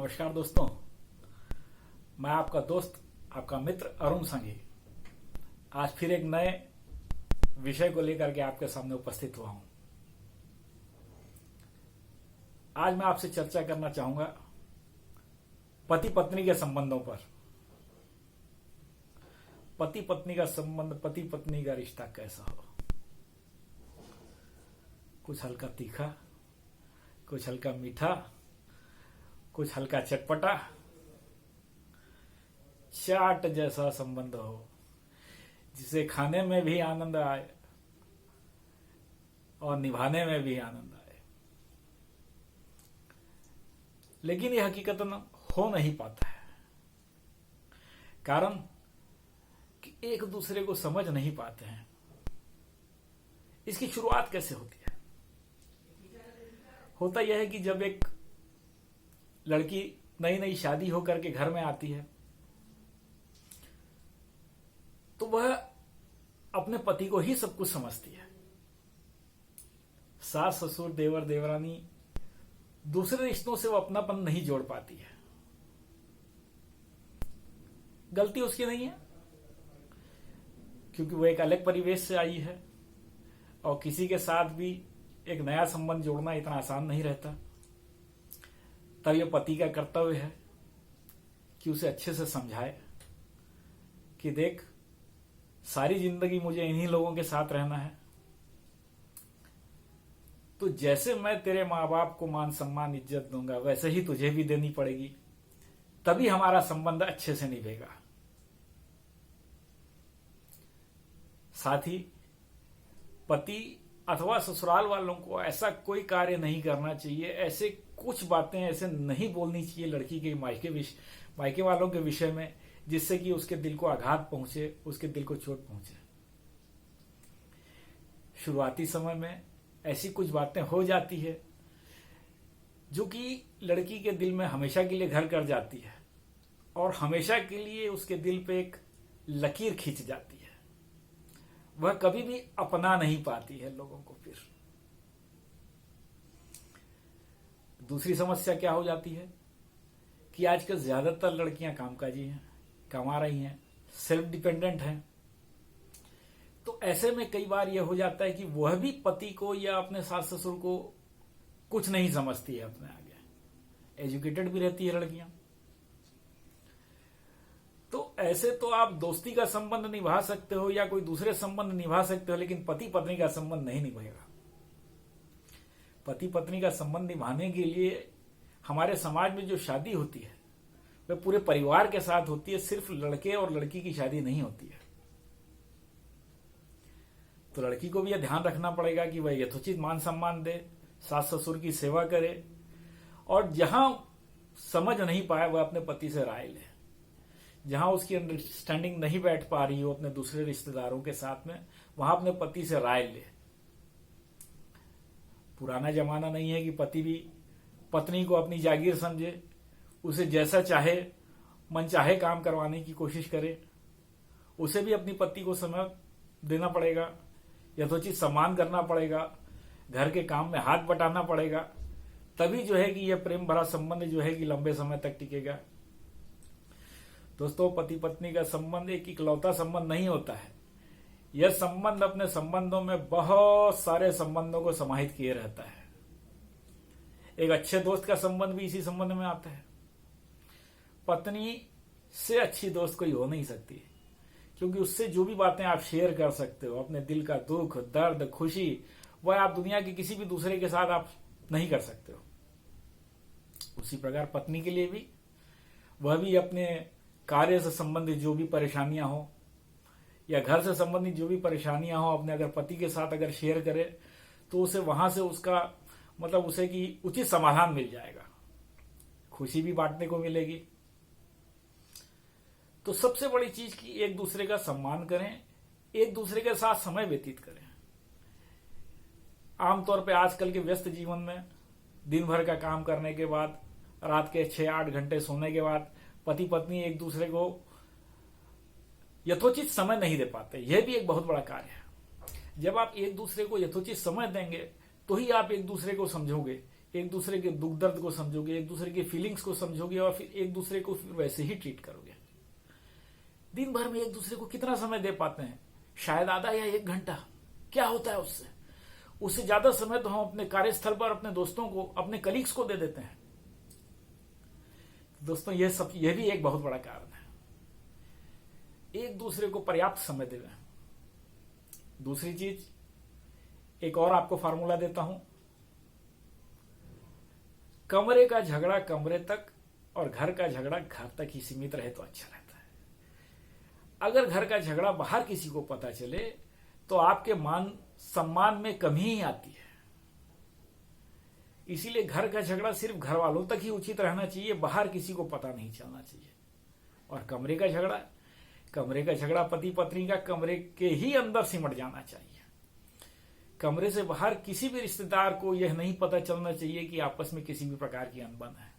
नमस्कार दोस्तों, मैं आपका दोस्त, आपका मित्र अरुण संघी आज फिर एक नए विषय को लेकर के आपके सामने उपस्थित हुआ हूं। आज मैं आपसे चर्चा करना चाहूंगा पति पत्नी के संबंधों पर। पति पत्नी का संबंध, पति पत्नी का रिश्ता कैसा हो। कुछ हल्का तीखा, कुछ हल्का मीठा, कुछ हल्का चटपटा, चाट जैसा संबंध हो जिसे खाने में भी आनंद आए और निभाने में भी आनंद आए। लेकिन यह हकीकतन हो नहीं पाता है, कारण कि एक दूसरे को समझ नहीं पाते हैं। इसकी शुरुआत कैसे होती है? होता यह है कि जब एक लड़की नई नई शादी होकर के घर में आती है तो वह अपने पति को ही सब कुछ समझती है। सास ससुर, देवर देवरानी, दूसरे रिश्तों से वो अपनापन नहीं जोड़ पाती है। गलती उसकी नहीं है, क्योंकि वो एक अलग परिवेश से आई है और किसी के साथ भी एक नया संबंध जोड़ना इतना आसान नहीं रहता। तब यह पति का कर्तव्य है कि उसे अच्छे से समझाए कि देख, सारी जिंदगी मुझे इन्हीं लोगों के साथ रहना है, तो जैसे मैं तेरे माँ बाप को मान सम्मान इज्जत दूंगा वैसे ही तुझे भी देनी पड़ेगी, तभी हमारा संबंध अच्छे से निभेगा। साथ ही पति अथवा ससुराल वालों को ऐसा कोई कार्य नहीं करना चाहिए, ऐसे कुछ बातें ऐसे नहीं बोलनी चाहिए लड़की के मायके वालों के विषय में जिससे कि उसके दिल को आघात पहुंचे, उसके दिल को चोट पहुंचे। शुरुआती समय में ऐसी कुछ बातें हो जाती है जो कि लड़की के दिल में हमेशा के लिए घर कर जाती है और हमेशा के लिए उसके दिल पे एक लकीर खींच जाती है। वह कभी भी अपना नहीं पाती है लोगों को। फिर दूसरी समस्या क्या हो जाती है कि आजकल ज्यादातर लड़कियां कामकाजी हैं, कमा रही हैं, सेल्फ डिपेंडेंट हैं। तो ऐसे में कई बार यह हो जाता है कि वह भी पति को या अपने सास ससुर को कुछ नहीं समझती है अपने आगे। एजुकेटेड भी रहती है लड़कियां, तो ऐसे तो आप दोस्ती का संबंध निभा सकते हो या कोई दूसरे संबंध निभा सकते हो, लेकिन पति पत्नी का संबंध नहीं निभाएगा। पति पत्नी का संबंध निभाने के लिए हमारे समाज में जो शादी होती है वह पूरे परिवार के साथ होती है, सिर्फ लड़के और लड़की की शादी नहीं होती है। तो लड़की को भी यह ध्यान रखना पड़ेगा कि वह यथोचित मान सम्मान दे, सास ससुर की सेवा करे और जहां समझ नहीं पाए वह अपने पति से राय ले। जहां उसकी अंडरस्टैंडिंग नहीं बैठ पा रही हो अपने दूसरे रिश्तेदारों के साथ में, वहां अपने पति से राय ले। पुराना जमाना नहीं है कि पति भी पत्नी को अपनी जागीर समझे, उसे जैसा चाहे मन चाहे काम करवाने की कोशिश करे। उसे भी अपनी पत्नी को समय देना पड़ेगा, यथोचित सम्मान करना पड़ेगा, घर के काम में हाथ बटाना पड़ेगा, तभी जो है कि यह प्रेम भरा संबंध जो है कि लंबे समय तक टिकेगा। दोस्तों, पति पत्नी का संबंध एक इकलौता संबंध नहीं होता है। यह संबंध अपने संबंधों में बहुत सारे संबंधों को समाहित किए रहता है। एक अच्छे दोस्त का संबंध भी इसी संबंध में आता है। पत्नी से अच्छी दोस्त कोई हो नहीं सकती, क्योंकि उससे जो भी बातें आप शेयर कर सकते हो, अपने दिल का दुख, दर्द, खुशी, वह आप दुनिया के किसी भी दूसरे के साथ आप नहीं कर सकते हो। उसी प्रकार पत्नी के लिए भी, वह भी अपने कार्य से संबंधित जो भी परेशानियां हो या घर से संबंधित जो भी परेशानियां हो, अपने अगर पति के साथ अगर शेयर करे तो उसे वहां से उसका मतलब उसे कि उचित समाधान मिल जाएगा, खुशी भी बांटने को मिलेगी। तो सबसे बड़ी चीज कि एक दूसरे का सम्मान करें, एक दूसरे के साथ समय व्यतीत करें। आमतौर पे आजकल के व्यस्त जीवन में दिन भर का काम करने के बाद, रात के 6-8 घंटे सोने के बाद पति पत्नी एक दूसरे को यथोचित समय नहीं दे पाते। यह भी एक बहुत बड़ा कार्य है। जब आप एक दूसरे को यथोचित समय देंगे तो ही आप एक दूसरे को समझोगे एक दूसरे के दुख दर्द को समझोगे, एक दूसरे के फीलिंग्स को समझोगे और फिर एक दूसरे को फिर वैसे ही ट्रीट करोगे। दिन भर में एक दूसरे को कितना समय दे पाते हैं? शायद आधा या 1 घंटा। क्या होता है उससे? उससे ज्यादा समय तो हम अपने कार्यस्थल पर अपने दोस्तों को, अपने कलीग्स को दे देते हैं। दोस्तों, यह भी एक बहुत बड़ा कारण है। एक दूसरे को पर्याप्त समय देवें। दूसरी चीज, एक और आपको फार्मूला देता हूं। कमरे का झगड़ा कमरे तक और घर का झगड़ा घर तक ही सीमित रहे तो अच्छा रहता है। अगर घर का झगड़ा बाहर किसी को पता चले तो आपके मान सम्मान में कमी ही आती है। इसीलिए घर का झगड़ा सिर्फ घर वालों तक ही उचित रहना चाहिए, बाहर किसी को पता नहीं चलना चाहिए। और कमरे का झगड़ा पति पत्नी का कमरे के ही अंदर सिमट जाना चाहिए। कमरे से बाहर किसी भी रिश्तेदार को यह नहीं पता चलना चाहिए कि आपस में किसी भी प्रकार की अनबन है।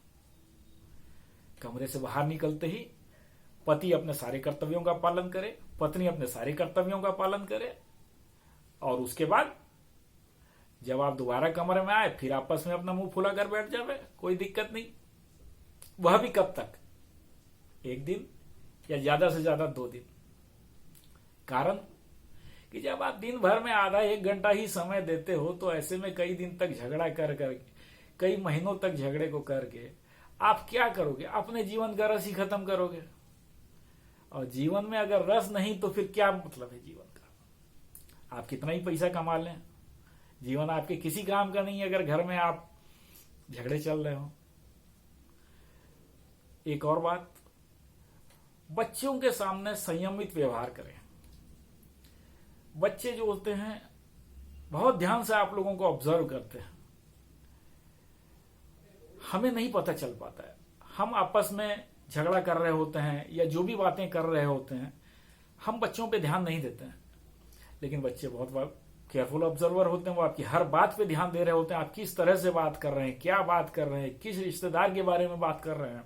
कमरे से बाहर निकलते ही पति अपने सारे कर्तव्यों का पालन करे, पत्नी अपने सारे कर्तव्यों का पालन करे, और उसके बाद जब आप दोबारा कमरे में आए फिर आपस में अपना मुंह फुला कर बैठ जावे, कोई दिक्कत नहीं। वह भी कब तक? 1 दिन या ज्यादा से ज्यादा 2 दिन। कारण कि जब आप दिन भर में आधा 1 घंटा ही समय देते हो तो ऐसे में कई दिन तक झगड़ा कर कई महीनों तक झगड़े को करके आप क्या करोगे? अपने जीवन का रस ही खत्म करोगे। और जीवन में अगर रस नहीं तो फिर क्या मतलब है जीवन का? आप कितना ही पैसा कमा लें, जीवन आपके किसी काम का नहीं है अगर घर में आप झगड़े चल रहे हो। एक और बात, बच्चों के सामने संयमित व्यवहार करें। बच्चे जो होते हैं बहुत ध्यान से आप लोगों को ऑब्जर्व करते हैं। हमें नहीं पता चल पाता है, हम आपस में झगड़ा कर रहे होते हैं या जो भी बातें कर रहे होते हैं, हम बच्चों पे ध्यान नहीं देते हैं। लेकिन बच्चे बहुत केयरफुल ऑब्जर्वर होते हैं, वो आपकी हर बात पे ध्यान दे रहे होते हैं। आप किस तरह से बात कर रहे हैं, क्या बात कर रहे हैं, किस रिश्तेदार के बारे में बात कर रहे हैं,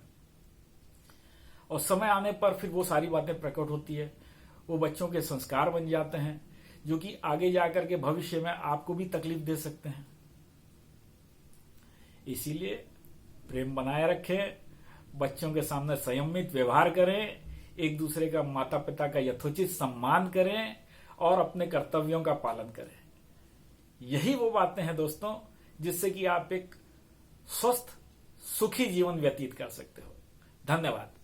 और समय आने पर फिर वो सारी बातें प्रकट होती है। वो बच्चों के संस्कार बन जाते हैं जो कि आगे जाकर के भविष्य में आपको भी तकलीफ दे सकते हैं। इसीलिए प्रेम बनाए रखें, बच्चों के सामने संयमित व्यवहार करें, एक दूसरे का माता पिता का यथोचित सम्मान करें और अपने कर्तव्यों का पालन करें। यही वो बातें हैं दोस्तों जिससे कि आप एक स्वस्थ सुखी जीवन व्यतीत कर सकते हो। धन्यवाद।